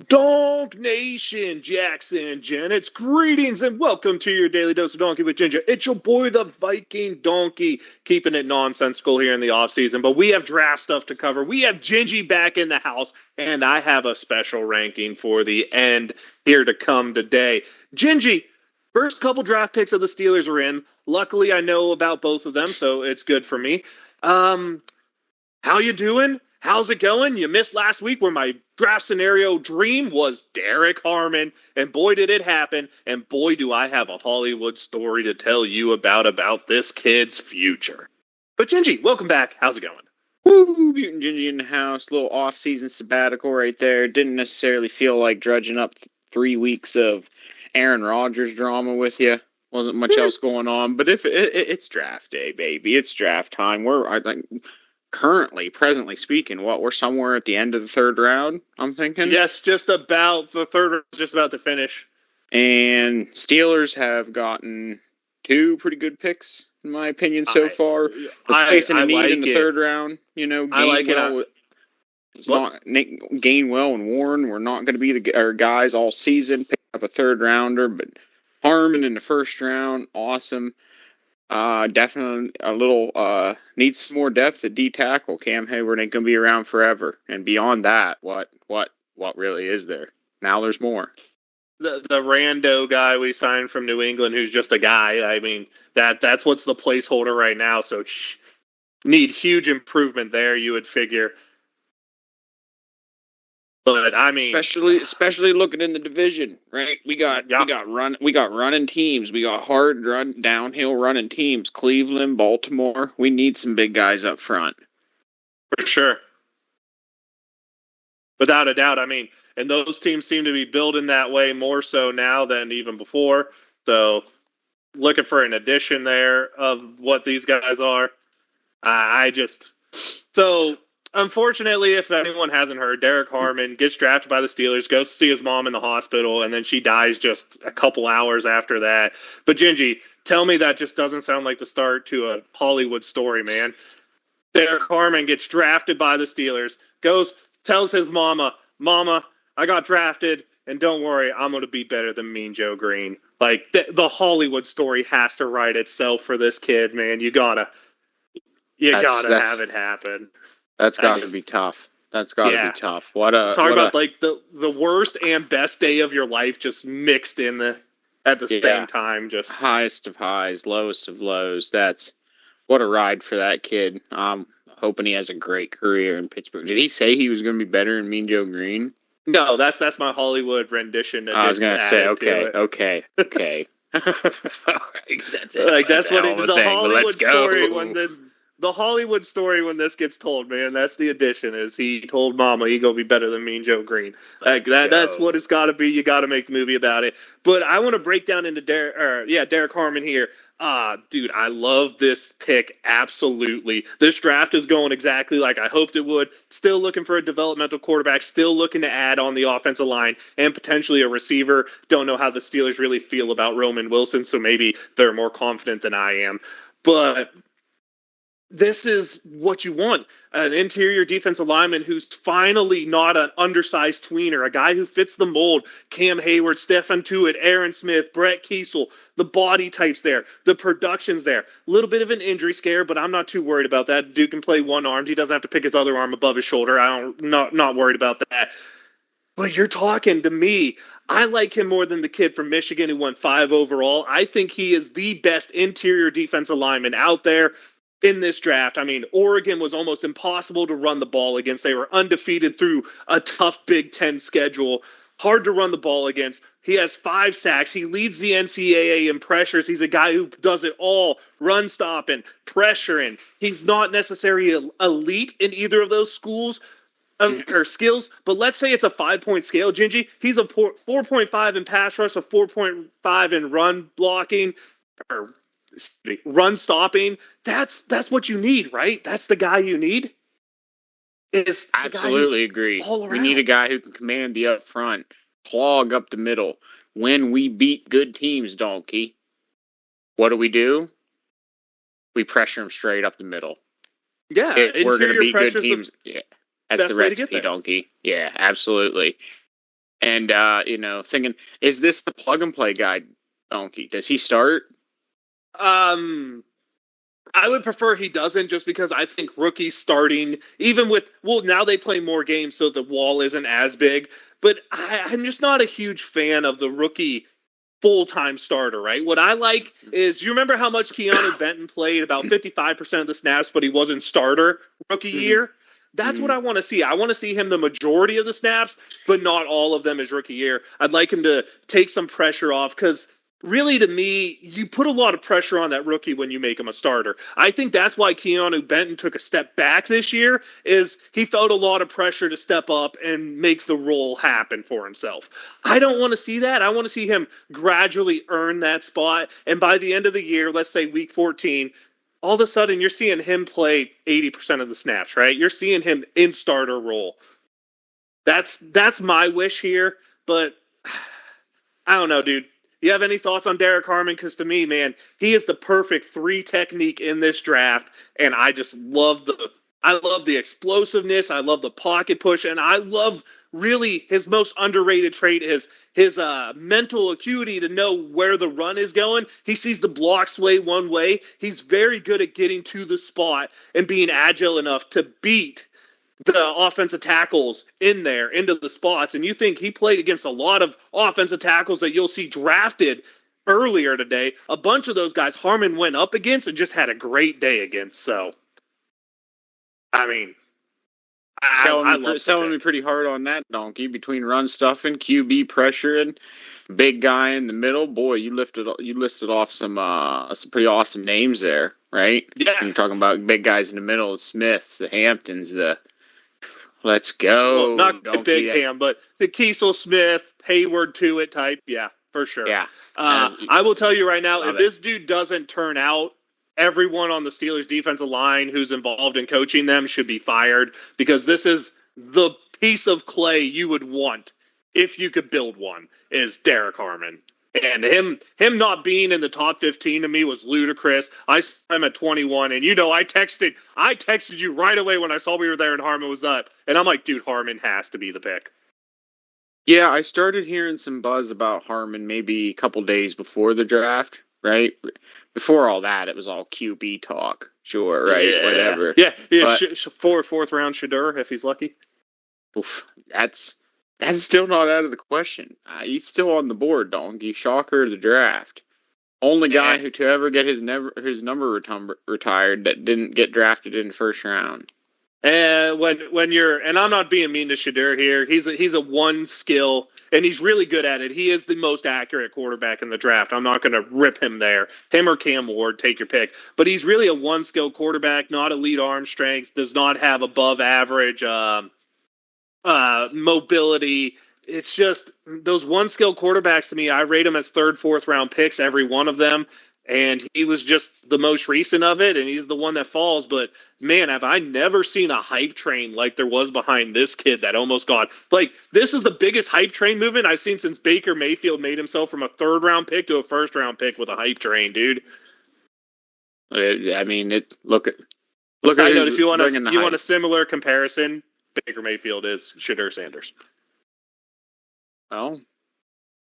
Donk Nation, Jackson, Janet's greetings and welcome to your daily dose of Donkey with Ginger. It's your boy, the Viking Donkey, keeping it nonsensical here in the off season. But we have draft stuff to cover. We have Gingy back in the house, and I have a special ranking for the end here to come today. Gingy, first couple draft picks of the Steelers are in. Luckily, I know about both of them, so it's good for me. How you doing? How's it going? You missed last week where my draft scenario dream was Derek Harmon, and boy did it happen, and boy do I have a Hollywood story to tell you about this kid's future. But Gingy, welcome back. How's it going? Woo! Mutant Gingy in the house. Little off-season sabbatical right there. Didn't necessarily feel like drudging up 3 weeks of Aaron Rodgers drama with you. Wasn't much else going on. But if it's draft day, baby, it's draft time. Presently speaking, we're somewhere at the end of the third round. I'm thinking. Yes, just about the third round is just about to finish. And Steelers have gotten two pretty good picks, in my opinion, so far. Replacing a need like in the third round. You know, Gainwell and Warren were not going to be our guys all season. Picked up a third rounder, but Harmon in the first round, awesome. Definitely a little needs some more depth at D tackle. Cam Hayward ain't going to be around forever. And beyond that, what really is there? Now there's more. The rando guy we signed from New England, who's just a guy. I mean, that's what's the placeholder right now. So need huge improvement there, you would figure. But I mean, especially looking in the division, right? We got running teams. We got hard downhill running teams. Cleveland, Baltimore. We need some big guys up front. For sure. Without a doubt. I mean, and those teams seem to be building that way more so now than even before. So looking for an addition there of what these guys are. So unfortunately, if anyone hasn't heard, Derek Harmon gets drafted by the Steelers, goes to see his mom in the hospital, and then she dies just a couple hours after that. But Gingy, tell me that just doesn't sound like the start to a Hollywood story, man. Derek Harmon gets drafted by the Steelers, tells his mama, I got drafted, and don't worry, I'm going to be better than Mean Joe Green. Like, the Hollywood story has to write itself for this kid, man. You gotta have it happen. That's got to be tough. That's got to be tough. Like the worst and best day of your life just mixed in at the same time. Just highest of highs, lowest of lows. What a ride for that kid. I'm hoping he has a great career in Pittsburgh. Did he say he was going to be better than Mean Joe Green? No, that's my Hollywood rendition. I was going to say, okay. That's what the Hollywood story the Hollywood story when this gets told, man. That's the addition. Is he told Mama he gonna be better than Mean Joe Green? That's what it's got to be. You got to make the movie about it. But I want to break down into Derek Harmon here. Dude, I love this pick. Absolutely. This draft is going exactly like I hoped it would. Still looking for a developmental quarterback. Still looking to add on the offensive line and potentially a receiver. Don't know how the Steelers really feel about Roman Wilson, so maybe they're more confident than I am. But this is what you want. An interior defensive lineman who's finally not an undersized tweener, a guy who fits the mold. Cam Hayward, Stefan Tuitt, Aaron Smith, Brett Kiesel, the body type's there, the production's there. A little bit of an injury scare, but I'm not too worried about that. Dude can play one-armed. He doesn't have to pick his other arm above his shoulder. Not worried about that. But you're talking to me. I like him more than the kid from Michigan who went 5 overall. I think he is the best interior defensive lineman out there in this draft. I mean, Oregon was almost impossible to run the ball against. They were undefeated through a tough Big Ten schedule. Hard to run the ball against. He has 5 sacks. He leads the NCAA in pressures. He's a guy who does it all. Run stopping, pressuring. He's not necessarily elite in either of those schools or skills, but let's say it's a 5-point scale, Gingy. He's a 4.5 in pass rush, a 4.5 in run blocking, or run stopping. That's what you need, right? That's the guy you need. Absolutely agree. We need a guy who can command the up front, clog up the middle. When we beat good teams, Donkey, what do? We pressure them straight up the middle. Yeah, if we're going to beat good teams, that's the recipe, Donkey. Yeah, absolutely. And thinking, is this the plug and play guy, Donkey? Does he start? I would prefer he doesn't, just because I think rookies starting, even with, now they play more games, so the wall isn't as big. But I'm just not a huge fan of the rookie full-time starter, right? What I like is, you remember how much Keanu Benton played, about 55% of the snaps, but he wasn't starter rookie year? That's what I want to see. I want to see him the majority of the snaps, but not all of them his rookie year. I'd like him to take some pressure off, because really, to me, you put a lot of pressure on that rookie when you make him a starter. I think that's why Keanu Benton took a step back this year, is he felt a lot of pressure to step up and make the role happen for himself. I don't want to see that. I want to see him gradually earn that spot. And by the end of the year, let's say week 14, all of a sudden you're seeing him play 80% of the snaps, right? You're seeing him in starter role. That's my wish here, but I don't know, dude. You have any thoughts on Derek Harmon? Because to me, man, he is the perfect 3 technique in this draft, and I just love the explosiveness. I love the pocket push, and I love, really, his most underrated trait is his mental acuity to know where the run is going. He sees the block sway one way. He's very good at getting to the spot and being agile enough to beat the offensive tackles in there into the spots. And you think he played against a lot of offensive tackles that you'll see drafted earlier today. A bunch of those guys Harmon went up against and just had a great day against. So, I mean, selling me pretty hard on that, Donkey, between run stuffing, QB pressure, and big guy in the middle. Boy, you listed off some pretty awesome names there, right? Yeah. And you're talking about big guys in the middle, the Smiths, the Hamptons, let's go. Well, not Donkey, Big Ham, but the Kiesel, Smith, Hayward to it type. Yeah, for sure. Yeah. I will tell you right now, if this dude doesn't turn out, everyone on the Steelers defensive line who's involved in coaching them should be fired, because this is the piece of clay you would want if you could build one, is Derek Harmon. And him not being in the top 15 to me was ludicrous. I saw him at 21, and I texted you right away when I saw we were there and Harmon was up. And I'm like, dude, Harmon has to be the pick. Yeah, I started hearing some buzz about Harmon maybe a couple days before the draft, right? Before all that, it was all QB talk. Sure, right? Yeah. Whatever. Yeah. Fourth round Shedeur, if he's lucky. Oof, that's still not out of the question. He's still on the board, Donkey. Shocker of the draft. Only guy who to ever get his number retired that didn't get drafted in the first round. And when you're, and I'm not being mean to Shedeur here, he's a one skill, and he's really good at it. He is the most accurate quarterback in the draft. I'm not going to rip him there. Him or Cam Ward, take your pick. But he's really a one skill quarterback, not elite arm strength, does not have above average mobility. It's just those one skill quarterbacks to me, I rate them as third, fourth round picks, every one of them. And he was just the most recent of it, and he's the one that falls. But, man, have I never seen a hype train like there was behind this kid that almost got... Like, this is the biggest hype train movement I've seen since Baker Mayfield made himself from a third-round pick to a first-round pick with a hype train, dude. I mean, look at if you want a similar comparison, Baker Mayfield is Shedeur Sanders. Well,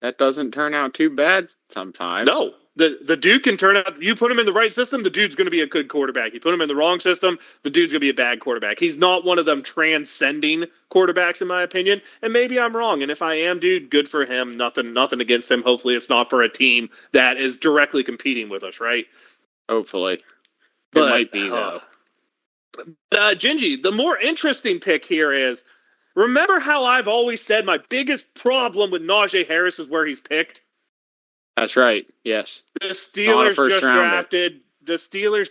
that doesn't turn out too bad sometimes. No. The dude can turn out, you put him in the right system, the dude's going to be a good quarterback. You put him in the wrong system, the dude's going to be a bad quarterback. He's not one of them transcending quarterbacks, in my opinion. And maybe I'm wrong. And if I am, dude, good for him. Nothing against him. Hopefully it's not for a team that is directly competing with us, right? Hopefully. It might be, though. Gingy, the more interesting pick here is, remember how I've always said my biggest problem with Najee Harris is where he's picked? That's right. Yes. The Steelers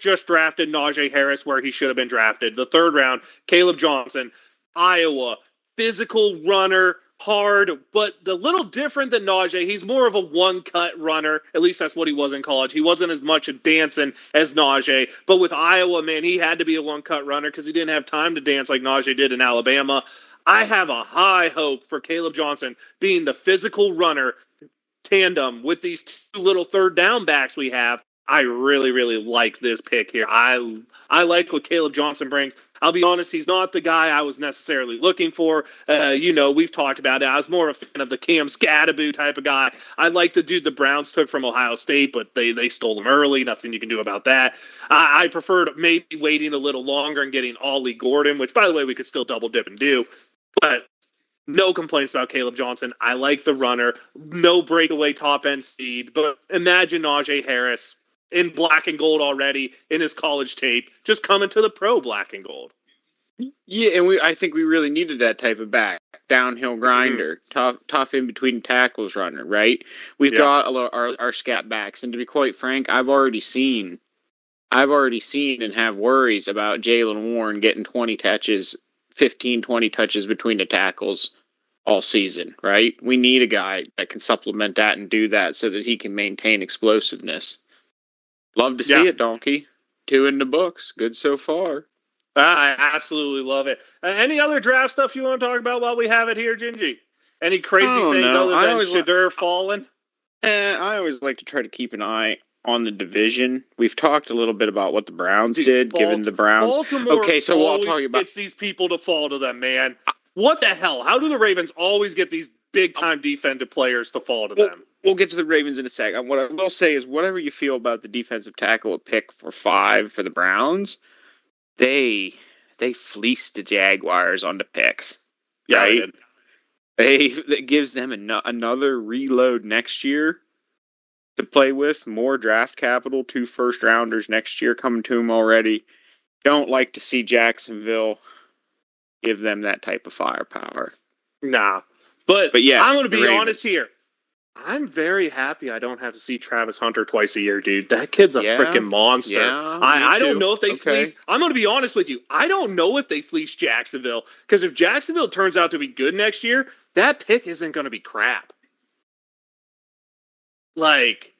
just drafted Najee Harris where he should have been drafted. The third round, Caleb Johnson, Iowa, physical runner, hard, but the little different than Najee, he's more of a one-cut runner. At least that's what he was in college. He wasn't as much a dancing as Najee. But with Iowa, man, he had to be a one-cut runner because he didn't have time to dance like Najee did in Alabama. I have a high hope for Caleb Johnson being the physical runner tandem with these two little third down backs we have. I really, really like this pick here. I like what Caleb Johnson brings. I'll be honest, he's not the guy I was necessarily looking for. We've talked about it. I was more a fan of the Cam Scadaboo type of guy. I like the dude the Browns took from Ohio State, but they stole him early. Nothing you can do about that. I preferred maybe waiting a little longer and getting Ollie Gordon, which, by the way, we could still double dip and do. But no complaints about Caleb Johnson. I like the runner. No breakaway top end speed. But imagine Najee Harris in black and gold already in his college tape, just coming to the pro black and gold. Yeah, and I think we really needed that type of back. Downhill grinder, tough in between tackles runner, right? We've got our scat backs, and to be quite frank, I've already seen and have worries about Jaylen Warren getting 20 touches, 15, 20 touches between the tackles all season, right? We need a guy that can supplement that and do that so that he can maintain explosiveness. Love to see it, Donkey. 2 in the books. Good so far. I absolutely love it. Any other draft stuff you want to talk about while we have it here, Gingy? Any crazy things other than Shadur falling? I always like to try to keep an eye on the division. We've talked a little bit about what the Browns did, given the Browns. Baltimore I'll tell you about. Gets these people to fall to them, man. What the hell? How do the Ravens always get these big-time defensive players to fall to them? We'll get to the Ravens in a second. What I will say is, whatever you feel about the defensive tackle at pick 5 for the Browns, they fleeced the Jaguars on the picks, right? That gives them another reload next year to play with, more draft capital, 2 first-rounders next year coming to them already. Don't like to see Jacksonville give them that type of firepower. Nah. But yes, I'm going to be honest here. I'm very happy I don't have to see Travis Hunter twice a year, dude. That kid's a freaking monster. Yeah, I don't know if they fleeced. I'm going to be honest with you. I don't know if they fleeced Jacksonville. Because if Jacksonville turns out to be good next year, that pick isn't going to be crap. Like,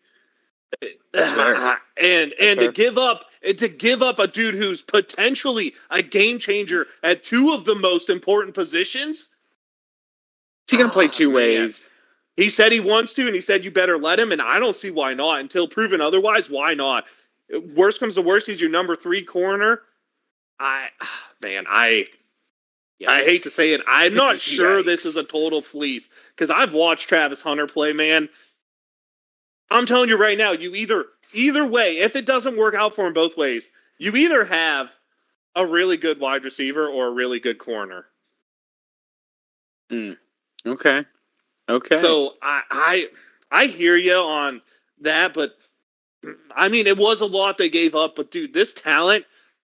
that's fair. And to give up a dude who's potentially a game changer at 2 of the most important positions. Is he going to play 2 ways? He said he wants to, and he said you better let him, and I don't see why not. Until proven otherwise, why not? Worst comes to worst, he's your number 3 corner. I hate to say it. I'm not sure this is a total fleece, because I've watched Travis Hunter play, man. I'm telling you right now, you either way, if it doesn't work out for him both ways, you either have a really good wide receiver or a really good corner. Okay. So I hear you on that, but I mean, it was a lot they gave up, but dude, this talent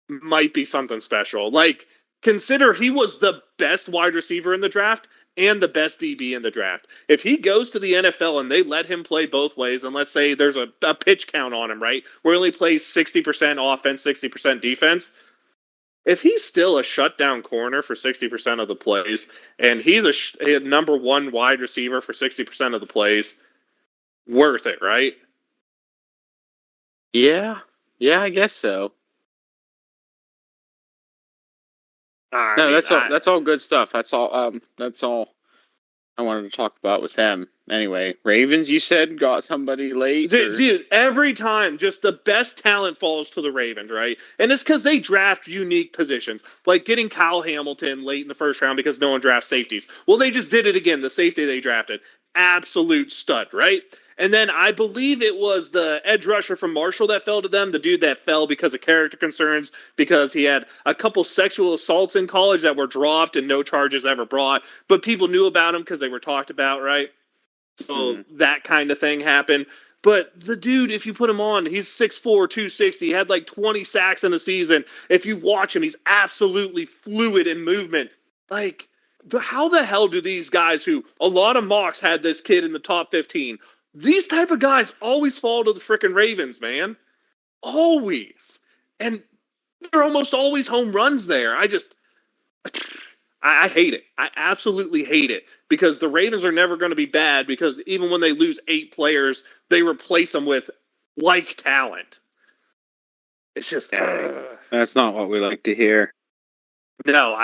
might be something special. Like, consider he was the best wide receiver in the draft and the best DB in the draft. If he goes to the NFL and they let him play both ways, and let's say there's a pitch count on him, right, where he only plays 60% offense, 60% defense, if he's still a shutdown corner for 60% of the plays, and he's a number 1 wide receiver for 60% of the plays, worth it, right? Yeah, I guess so. That's all good stuff. That's all I wanted to talk about with him. Anyway, Ravens, you said, got somebody late? Dude, every time, just the best talent falls to the Ravens, right? And it's because they draft unique positions. Like getting Kyle Hamilton late in the first round because no one drafts safeties. Well, they just did it again. The safety they drafted. Absolute stud, right? And then I believe it was the edge rusher from Marshall that fell to them, the dude that fell because of character concerns, because he had a couple sexual assaults in college that were dropped and no charges ever brought, but people knew about him because they were talked about, right? So that kind of thing happened. But the dude, if you put him on, he's 6'4", 260. He had like 20 sacks in a season. If you watch him, he's absolutely fluid in movement. Like, how the hell do these guys who, a lot of mocks had this kid in the top 15, these type of guys always fall to the frickin' Ravens, man. Always. And they're almost always home runs there. I hate it. I absolutely hate it, because the Ravens are never going to be bad, because even when they lose 8 players, they replace them with like talent. It's just that's not what we like to hear. No,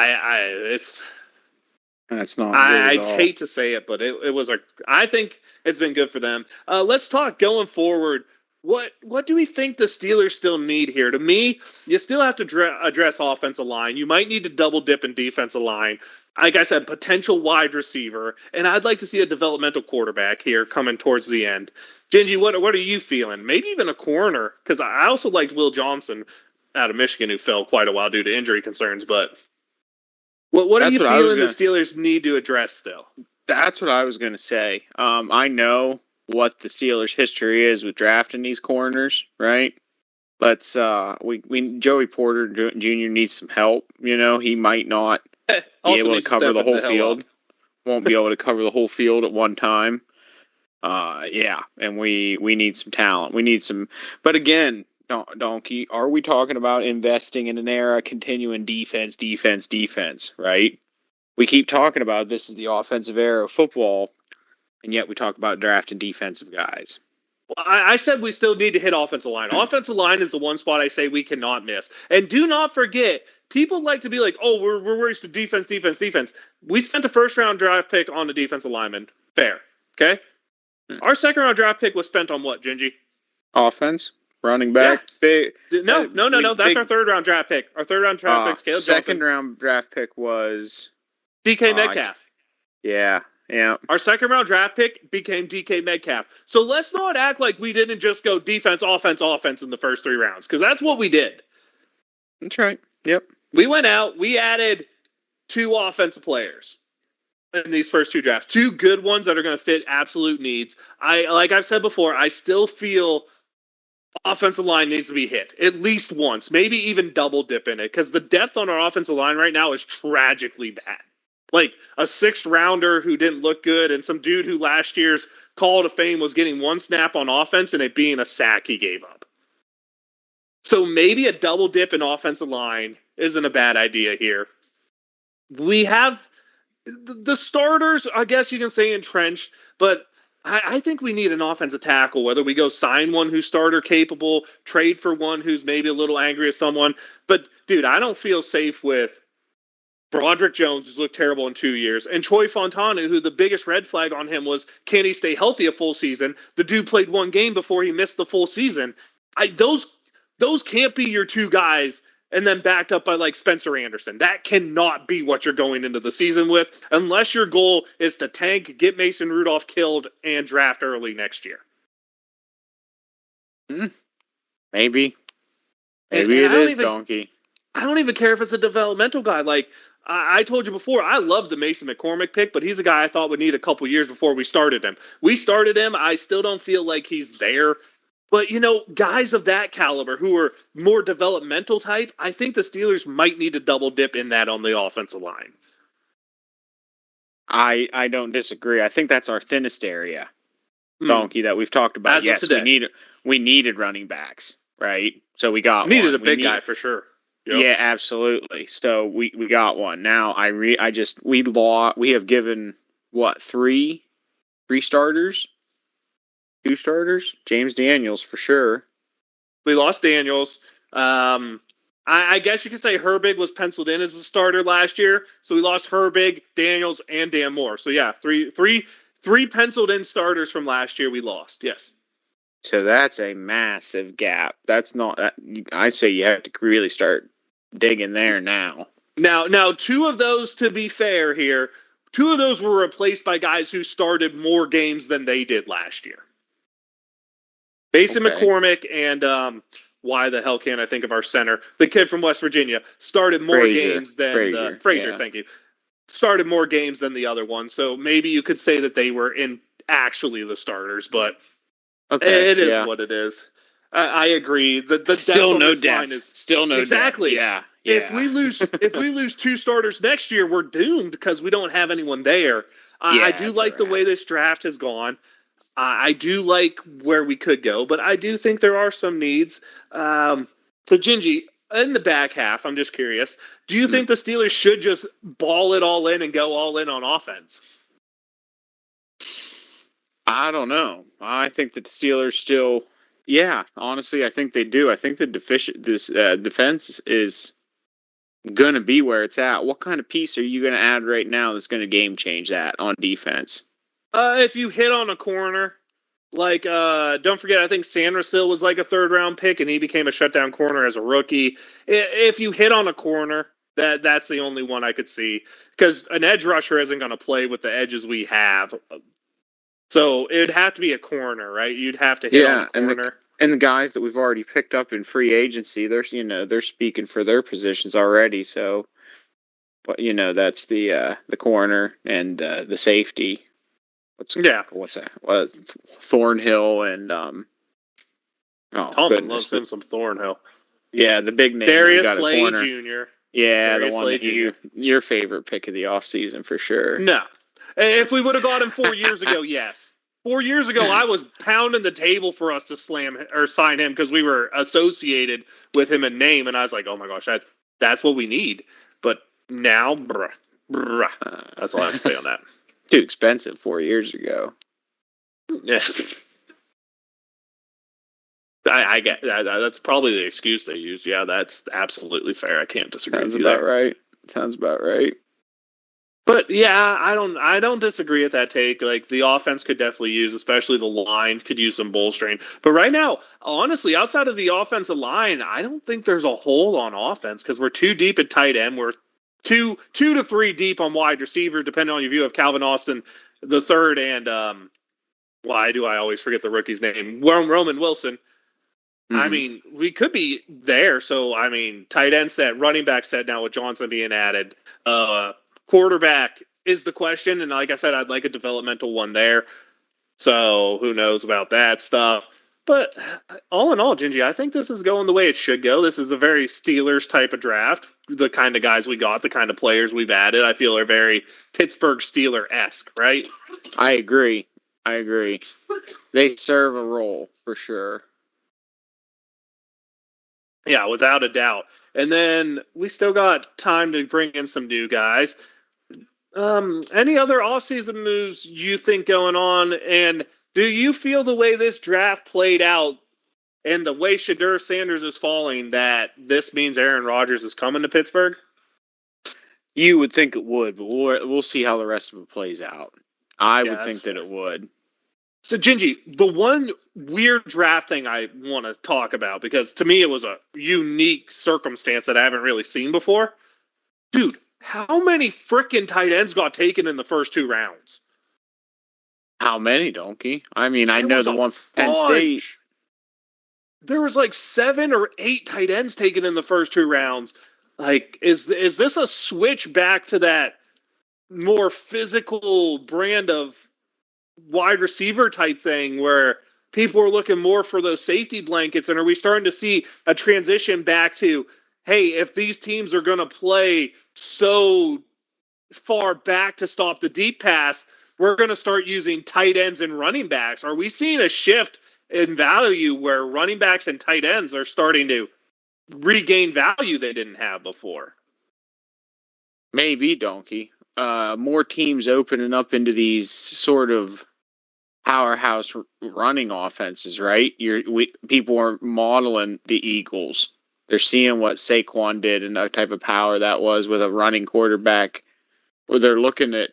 that's not. I'd hate to say it, but it was I think it's been good for them. Let's talk going forward. What do we think the Steelers still need here? To me, you still have to address offensive line. You might need to double dip in defensive line. Like I said, potential wide receiver, and I'd like to see a developmental quarterback here coming towards the end. Gingy, what are you feeling? Maybe even a corner, because I also liked Will Johnson out of Michigan, who fell quite a while due to injury concerns. But what are you feeling the Steelers need to address still? That's what I was going to say. I know what the Steelers' history is with drafting these corners, right? Let's we Joey Porter Jr. needs some help. You know, he might not be able to cover the whole field. Won't be able to cover the whole field at one time. Yeah, and we need some talent. We need some. But again, Donkey, are we talking about investing in an era continuing defense, right? We keep talking about this is the offensive era of football, and yet we talk about drafting defensive guys. Well, I said we still need to hit offensive line. Offensive line is the one spot I say we cannot miss. And do not forget, people like to be like, oh, we're worried to defense. We spent a first-round draft pick on the defensive lineman. Fair. Okay? Our second-round draft pick was spent on what, Gingy? Offense. Running back. Yeah. No. That's our third-round draft pick. Our third-round draft pick, second-round draft pick was... DK Metcalf. Yeah. Our second-round draft pick became DK Metcalf. So let's not act like we didn't just go defense in the first 3 rounds, because that's what we did. That's right. Yep. We went out. We added 2 offensive players in these first 2 drafts. 2 good ones that are going to fit absolute needs. Like I've said before, I still feel offensive line needs to be hit at least once, maybe even double dip in it, because the depth on our offensive line right now is tragically bad. Like a 6th rounder who didn't look good, and some dude who last year's Call to Fame was getting 1 snap on offense and it being a sack he gave up. So maybe a double dip in offensive line isn't a bad idea here. We have the starters, I guess you can say, entrenched, but I think we need an offensive tackle, whether we go sign one who's starter capable, trade for one who's maybe a little angry at someone. But, dude, I don't feel safe with Broderick Jones, who's looked terrible in 2 years, and Troy Fontana, who the biggest red flag on him was, can he stay healthy a full season? The dude played 1 game before he missed the full season. Those can't be your 2 guys, and then backed up by like Spencer Anderson. That cannot be what you're going into the season with, unless your goal is to tank, get Mason Rudolph killed, and draft early next year. Maybe it is, Donkey. I don't even care if it's a developmental guy. Like, I told you before, I love the Mason McCormick pick, but he's a guy I thought would need a couple years before we started him. We started him. I still don't feel like he's there. But, guys of that caliber who are more developmental type, I think the Steelers might need to double dip in that on the offensive line. I don't disagree. I think that's our thinnest area, Donkey, that we've talked about. As yes, we needed running backs, right? So we got needed one. A big guy for sure. Yep. Yeah, absolutely. So we got one. Now we have given what 3 starters, 2 starters. James Daniels for sure. We lost Daniels. I guess you could say Herbig was penciled in as a starter last year, so we lost Herbig, Daniels, and Dan Moore. So yeah, three penciled in starters from last year we lost. Yes. So that's a massive gap. That's not. I say you have to really start digging there now. Now, 2 of those, to be fair here, 2 of those were replaced by guys who started more games than they did last year. Mason McCormick and why the hell can't I think of our center? The kid from West Virginia started more games than Frazier. Yeah. Thank you. Started more games than the other one. So maybe you could say that they were in actually the starters, but it is what it is. I agree. The still no depth. Line is still no exactly. Depth. Yeah. If we lose 2 starters next year, we're doomed because we don't have anyone there. I do like the way this draft has gone. I do like where we could go, but I do think there are some needs. So, Gingy, in the back half, I'm just curious, do you think the Steelers should just ball it all in and go all in on offense? I don't know. I think that the Steelers still, honestly, I think they do. I think the defense is going to be where it's at. What kind of piece are you going to add right now that's going to game change that on defense? If you hit on a corner, Like, don't forget, I think Sandersill was like a third-round pick, and he became a shutdown corner as a rookie. If you hit on a corner, that's the only one I could see, because an edge rusher isn't going to play with the edges we have. So it'd have to be a corner, right? You'd have to hit on a corner. And the guys that we've already picked up in free agency, they're speaking for their positions already. So, but that's the corner and the safety. What's that? Thornhill and Tomlin loves him some Thornhill. Yeah, the big name. Darius Slay Jr. Yeah, Darius the one that your favorite pick of the offseason for sure. No. If we would have got him 4 years ago, yes. 4 years ago, I was pounding the table for us to sign him because we were associated with him in name, and I was like, oh my gosh, that's what we need. But now, bruh. That's all I have to say on that. Too expensive 4 years ago. Yeah. I get that. That's probably the excuse they used. Yeah, that's absolutely fair. I can't disagree. Sounds about right. Sounds about right. But yeah, I don't disagree with that take. Like, the offense could definitely use, especially the line could use some bolstering. But right now, honestly, outside of the offensive line, I don't think there's a hole on offense because we're too deep at tight end. We're two to three deep on wide receiver, depending on your view of Calvin Austin the third and why do I always forget the rookie's name? Roman Wilson. Mm-hmm. I mean, we could be there. So, I mean, tight end set, running back set now with Johnson being added. Quarterback is the question. And like I said, I'd like a developmental one there. So, who knows about that stuff. But all in all, Gingy, I think this is going the way it should go. This is a very Steelers type of draft. The kind of guys we got, the kind of players we've added, I feel are very Pittsburgh Steeler-esque, right? I agree. They serve a role for sure. Yeah, without a doubt. And then we still got time to bring in some new guys. Any other offseason moves you think going on? And do you feel the way this draft played out and the way Shedeur Sanders is falling that this means Aaron Rodgers is coming to Pittsburgh? You would think it would, but we'll see how the rest of it plays out. I would think that it would. So, Gingy, the one weird draft thing I want to talk about, because to me it was a unique circumstance that I haven't really seen before. Dude, how many frickin' tight ends got taken in the first 2 rounds? How many, Donkey? I mean, I know the one from Penn State. There was like 7 or 8 tight ends taken in the first 2 rounds. Like, is this a switch back to that more physical brand of wide receiver type thing where people are looking more for those safety blankets? And are we starting to see a transition back to, hey, if these teams are going to play so far back to stop the deep pass, we're going to start using tight ends and running backs? Are we seeing a shift in value where running backs and tight ends are starting to regain value they didn't have before? Maybe, Donkey. More teams opening up into these sort of powerhouse running offenses, right? People are modeling the Eagles. They're seeing what Saquon did and that type of power that was with a running quarterback. Or they're looking at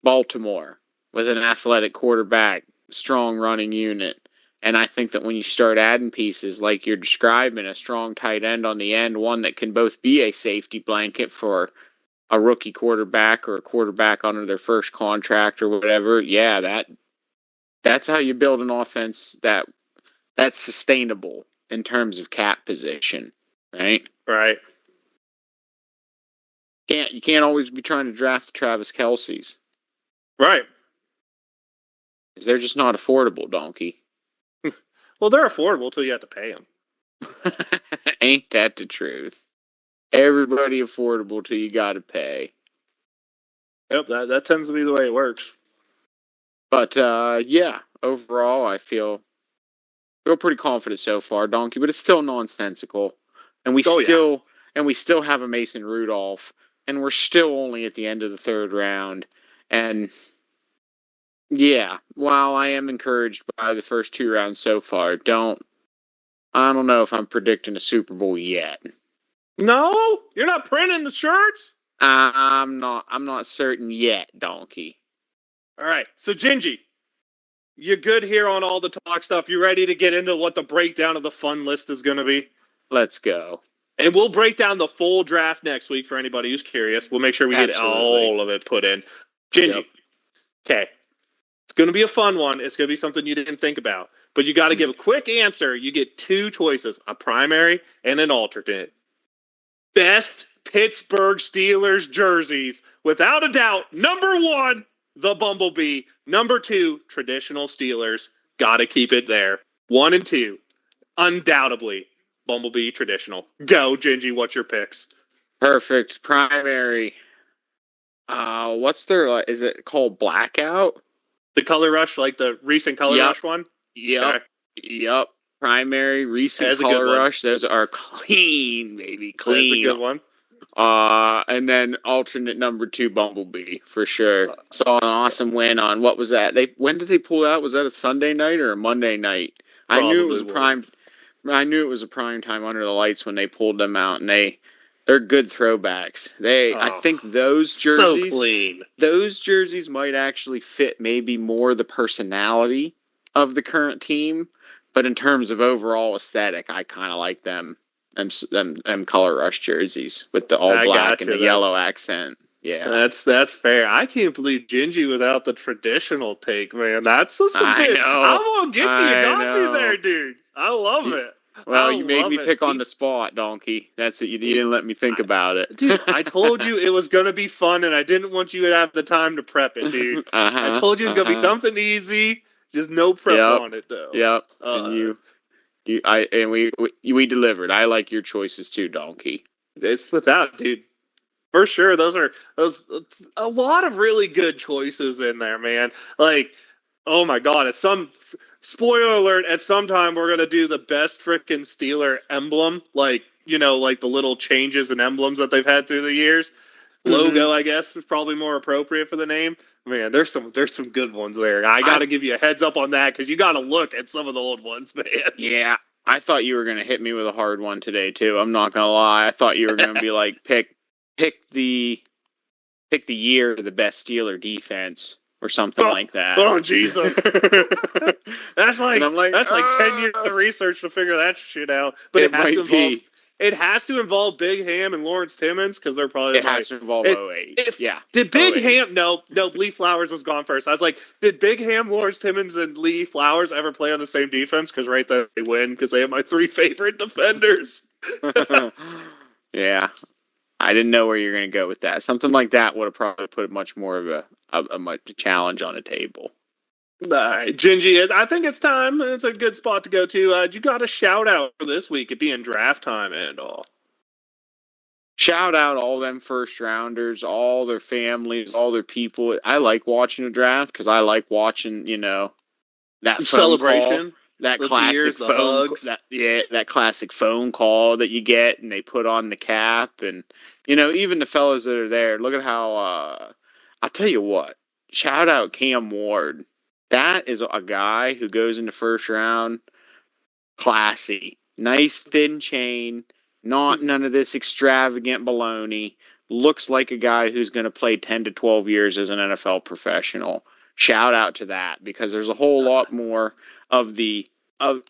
Baltimore with an athletic quarterback, strong running unit. And I think that when you start adding pieces like you're describing, a strong tight end on the end, one that can both be a safety blanket for a rookie quarterback or a quarterback under their first contract or whatever, yeah, that's how you build an offense that's sustainable in terms of cap position, right? Right. You can't always be trying to draft Travis Kelce's. Right. Because they're just not affordable, Donkey. Well, they're affordable till you have to pay them. Ain't that the truth? Everybody affordable till you got to pay. Yep, that tends to be the way it works. But yeah, overall, I feel pretty confident so far, Donkey. But it's still nonsensical, and we still have a Mason Rudolph, and we're still only at the end of the 3rd round. And yeah, while I am encouraged by the first 2 rounds so far, I don't know if I'm predicting a Super Bowl yet. No? You're not printing the shirts? I'm not certain yet, Donkey. All right. So, Gingy, you're good here on all the talk stuff. You ready to get into what the breakdown of the fun list is going to be? Let's go. And we'll break down the full draft next week for anybody who's curious. We'll make sure we get all of it put in. Gingy. Okay. It's going to be a fun one. It's going to be something you didn't think about. But you got to give a quick answer. You get 2 choices, a primary and an alternate. Best Pittsburgh Steelers jerseys. Without a doubt, number 1, the Bumblebee. Number 2, traditional Steelers. Got to keep it there. 1 and 2. Undoubtedly, Bumblebee traditional. Go, Gingy. What's your picks? Perfect. Primary. What's their, is it called Blackout? The Color Rush, like the recent Color Rush one? Yep. Okay. Yep. Primary, recent Color Rush. Those are clean, baby. Clean. That's a good one. And then alternate number 2, Bumblebee, for sure. Saw an awesome win on, what was that? When did they pull out? Was that a Sunday night or a Monday night? I knew it was a prime time under the lights when they pulled them out, and they're good throwbacks. I think those jerseys, so clean. Those jerseys might actually fit maybe more the personality of the current team, but in terms of overall aesthetic, I kind of like them Color Rush jerseys with the all black and the yellow accent. Yeah, that's fair. I can't believe Gingy without the traditional take, man. That's something. I'm gonna get you. You got me there, dude. I love it. Well, you made me pick on the spot, donkey. That's what you didn't let me think about it. Dude, I told you it was going to be fun, and I didn't want you to have the time to prep it, dude. I told you it was going to be something easy, just no prep on it, though. Yep. And we delivered. I like your choices too, donkey. It's without, dude. For sure, those a lot of really good choices in there, man. Like, oh my God, it's some. Spoiler alert, at some time we're going to do the best frickin' Steeler emblem, like the little changes and emblems that they've had through the years. Logo, I guess, is probably more appropriate for the name. Man, there's some good ones there. I got to give you a heads up on that because you got to look at some of the old ones, man. Yeah, I thought you were going to hit me with a hard one today, too. I'm not going to lie. I thought you were going to be like, pick the year of the best Steeler defense. Or something like that. Oh Jesus! That's like 10 years of research to figure that shit out. But it has to involve Big Ham and Lawrence Timmons because they're probably. It has to involve 08. Did Big Ham? No. Lee Flowers was gone first. I was like, did Big Ham, Lawrence Timmons, and Lee Flowers ever play on the same defense? Because right there they win because they have my 3 favorite defenders. Yeah. I didn't know where you're going to go with that. Something like that would have probably put much more of a challenge on the table. All right, Gingy, I think it's time. It's a good spot to go to. You got a shout out for this week, it being draft time and all. Shout out all them first rounders, all their families, all their people. I like watching a draft because I like watching, that celebration. That classic that classic phone call that you get and they put on the cap and even the fellas that are there. Look at how I'll tell you what. Shout out Cam Ward. That is a guy who goes in the first round. Classy, nice thin chain, not none of this extravagant baloney. Looks like a guy who's going to play 10 to 12 years as an NFL professional. Shout out to that because there's a whole lot more of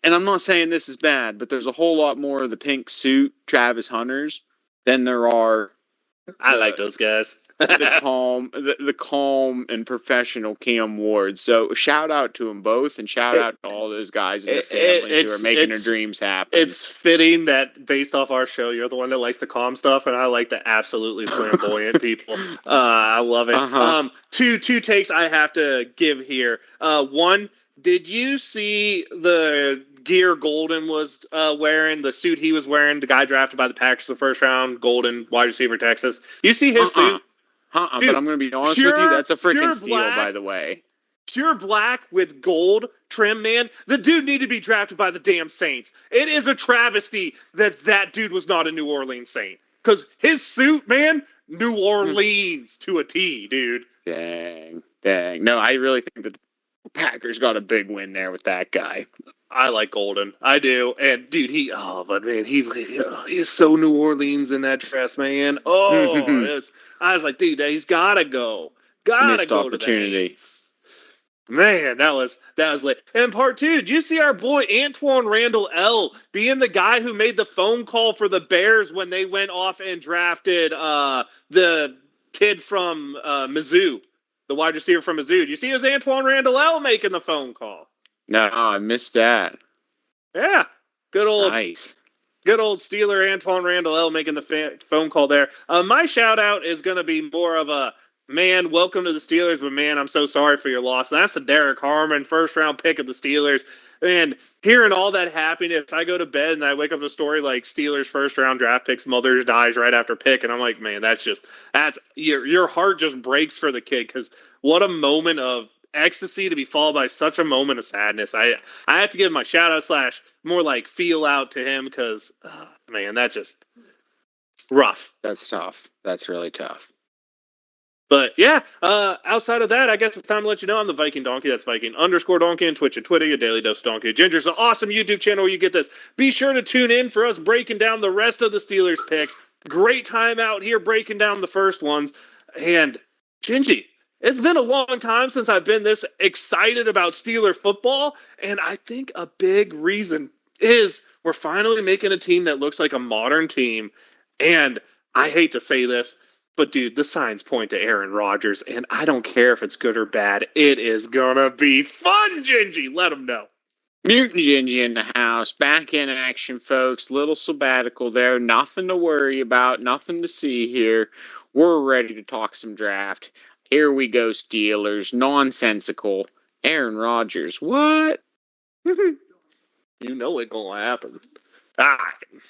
and I'm not saying this is bad, but there's a whole lot more of the pink suit Travis Hunters than there are. I like those guys. the calm and professional Cam Ward. So shout out to them both, and shout out to all those guys and their families who are making their dreams happen. It's fitting that based off our show, you're the one that likes the calm stuff, and I like the absolutely flamboyant people. I love it. Two takes I have to give here. One. Did you see the gear Golden was wearing, the suit he was wearing, the guy drafted by the Packers the first round, Golden, wide receiver, Texas? You see his suit? Dude, but I'm going to be honest with you, that's a freaking steal, by the way. Pure black with gold trim, man. The dude needed to be drafted by the damn Saints. It is a travesty that dude was not a New Orleans Saint. Because his suit, man, New Orleans to a T, dude. Dang. No, I really think that Packers got a big win there with that guy. I like Golden. I do. And, dude, he is so New Orleans in that dress, man. I was like, dude, he's got to go. Missed opportunity. Man, that was lit. And part two, did you see our boy Antoine Randall L being the guy who made the phone call for the Bears when they went off and drafted the kid from Mizzou, the wide receiver from Mizzou? Did you see it was Antoine Randall L making the phone call? No, I missed that. Yeah, good old nice. Good old Steeler Antoine Randall L making the phone call there. My shout out is going to be more of a man, welcome to the Steelers, but man, I'm so sorry for your loss. And that's the Derek Harmon first round pick of the Steelers. And hearing all that happiness, I go to bed and I wake up to a story like Steelers first round draft picks, mother dies right after pick, and I'm like, man, that's your heart just breaks for the kid, because what a moment of ecstasy to be followed by such a moment of sadness. I have to give my shout out slash more like feel out to him, because man, that's just rough. That's tough. That's really tough. But yeah, outside of that, I guess it's time to let you know I'm the Viking Donkey. That's Viking_Donkey on Twitch and Twitter. Your daily dose of Donkey of Ginger. It's an awesome YouTube channel where you get this. Be sure to tune in for us breaking down the rest of the Steelers picks. Great time out here breaking down the first ones. And Gingy, it's been a long time since I've been this excited about Steeler football, and I think a big reason is we're finally making a team that looks like a modern team. And I hate to say this, but dude, the signs point to Aaron Rodgers, and I don't care if it's good or bad. It is gonna be fun, Gingy. Let them know. Mutant Gingy in the house, back in action, folks. Little sabbatical there. Nothing to worry about. Nothing to see here. We're ready to talk some draft. Here we go, Steelers. Nonsensical. Aaron Rodgers. What? You know it gonna happen. All right.